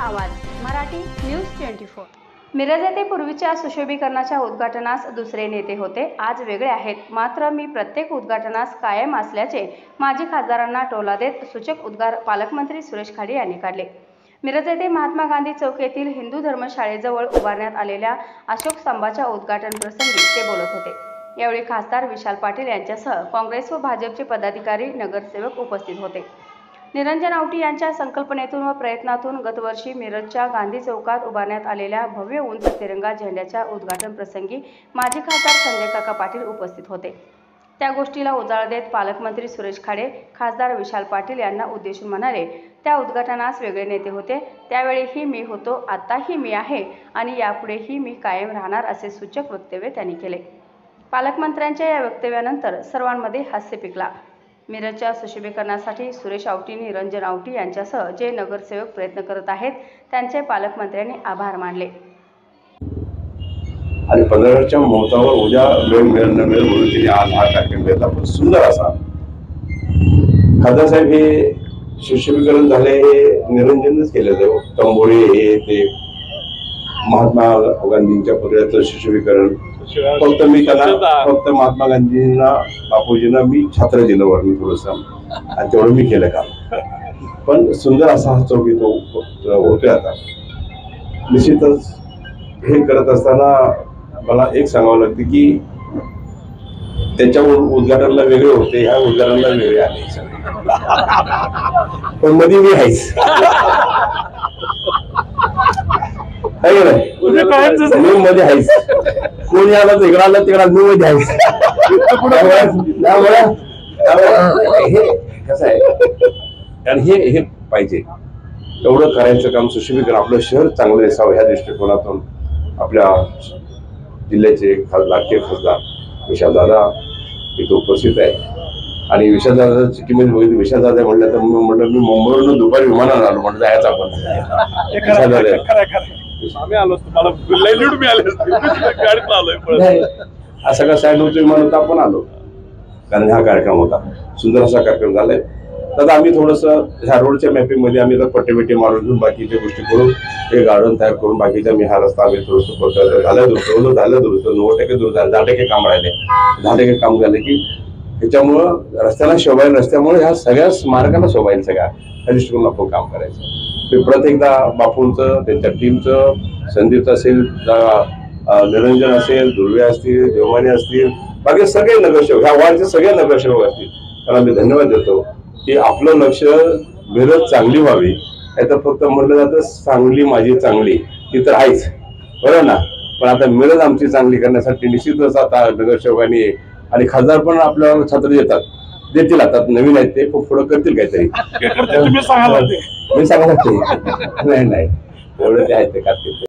आवाज मराठी न्यूज 24। मिरज येथे पूर्वीच्या सुशोभीकरणाच्या उद्घाटनास दुसरे नेते होते, आज वेगळे आहेत। मात्र मी प्रत्येक उद्घाटनास कायम असल्याचे माजी खासदारांना टोला देत सूचक उद्गार पालकमंत्री सुरेश खाडे यांनी काढले। मिरज येथे महात्मा गांधी चौक येथील हिंदू धर्मशाळेजवळ उभारण्यात आलेल्या अशोक स्तंभाच्या उद्घाटन प्रसंगी ते बोलत होते। यावेळी खासदार विशाल पाटील यांच्यासह काँग्रेस व भाजपचे पदाधिकारी, नगरसेवक उपस्थित होते। निरंजन आवटी यांच्या संकल्पनेतून व प्रयत्नातून गतवर्षी मिरजच्या गांधी चौकात उभारण्यात आलेल्या भव्य उंच तिरंगा झेंड्याच्या उद्घाटन प्रसंगी माजी खासदार संजय काका पाटील उपस्थित होते। त्या गोष्टीला उजाळा देत पालकमंत्री सुरेश खाडे खासदार विशाल पाटील यांना उद्देशून म्हणाले, त्या उद्घाटनास वेगळे नेते होते, त्यावेळीही मी होतो, आताही मी आहे आणि यापुढेही मी कायम राहणार असे सूचक वक्तव्य त्यांनी केले। पालकमंत्र्यांच्या या वक्तव्यानंतर सर्वांमध्ये हास्य पिकला। मिरजच्या सुशोभीकरणासाठी सुरेश आवटी, निरंजन आवटी यांच्यासह जे नगरसेवक प्रयत्न करत आहेत त्यांचे पालकमंत्र्यांनी आभार मानले। आणि 15च्या मुहूर्तावर उद्या वेळ मिळेल न मिळेल म्हणून तिने आज हा कार्यक्रम घेतला, पण सुंदर असा। खासदार साहेब हे सुशोभीकरण झाले हे निरंजनच केलेलं, तंबोळे हे ते महात्मा गांधींच्या पुतळ्याचं सुशोभीकरण फक्त मी त्यांना फक्त महात्मा गांधींना बापूजींना मी छात्र दिलं वरून थोडंसं आणि तेवढं मी केलं काम। पण सुंदर असा हा चौक तो होतोय आता। निश्चितच हे करत असताना मला एक सांगावं लागते की त्याच्या उद्घाटनाला वेगळे होते, ह्या उद्घाटनाला वेगळे आले, पण मध्ये मी आहेच मध्ये आहेच। कोणी आला तिकडे आला तिकडे मी मध्ये आहेच। हे कसं आहे, कारण हे पाहिजे एवढं करायचं काम सुशोभीकरण आपलं शहर चांगलं दिसावं ह्या दृष्टिकोनातून आपल्या जिल्ह्याचे लाडके खासदार विशालदादा इथं उपस्थित आहे। आणि विशालदादा चिठ्ठीमध्ये बघितली, विशालदादा म्हणलं तर म्हटलं मी मुंबईवरून दुपारी विमानानं आलो, म्हटलं जायचं असं का साहेब विमान होता, आपण आलो कारण हा कार्यक्रम होता, सुंदर असा कार्यक्रम झालाय। तर आम्ही थोडंसं ह्या रोडच्या मॅपिंग मध्ये आम्ही पट्टे मारून घेऊन बाकीच्या गोष्टी करून हे गार्डन तयार करून बाकीच्या मी हा रस्ता आम्ही थोडंसं झालं दुरुस्त 90% दुरुस्त झालं, 10% काम राहिले, 10% काम झाले की त्याच्यामुळं रस्त्याला शोभाईल, रस्त्यामुळे ह्या सगळ्या स्मारकाला शोभाईल, सगळ्या त्या दृष्टिकोन आपण काम करायचं। परत एकदा बापूंचं, त्यांच्या टीमचं, संदीप असेल, निरंजन असेल, दुर्वे असतील, देवमाने असतील, बाकी सगळे नगरसेवक, ह्या वार्डचे सगळे नगरसेवक असतील, त्यांना मी धन्यवाद देतो की आपलं लक्ष मिरज चांगली व्हावी। तर फक्त म्हटलं जातं सांगली माझी चांगली, ती तर आहेच बरोबर ना, पण आता मिरज आमची चांगली करण्यासाठी निश्चितच आता नगरसेवकांनी आणि खासदार पण आपल्याला छात्र देतील, आता नवीन आहेत ते पुढे करतील काहीतरी, मी सांगा लागते नाही एवढं ते आहेत ते करतील।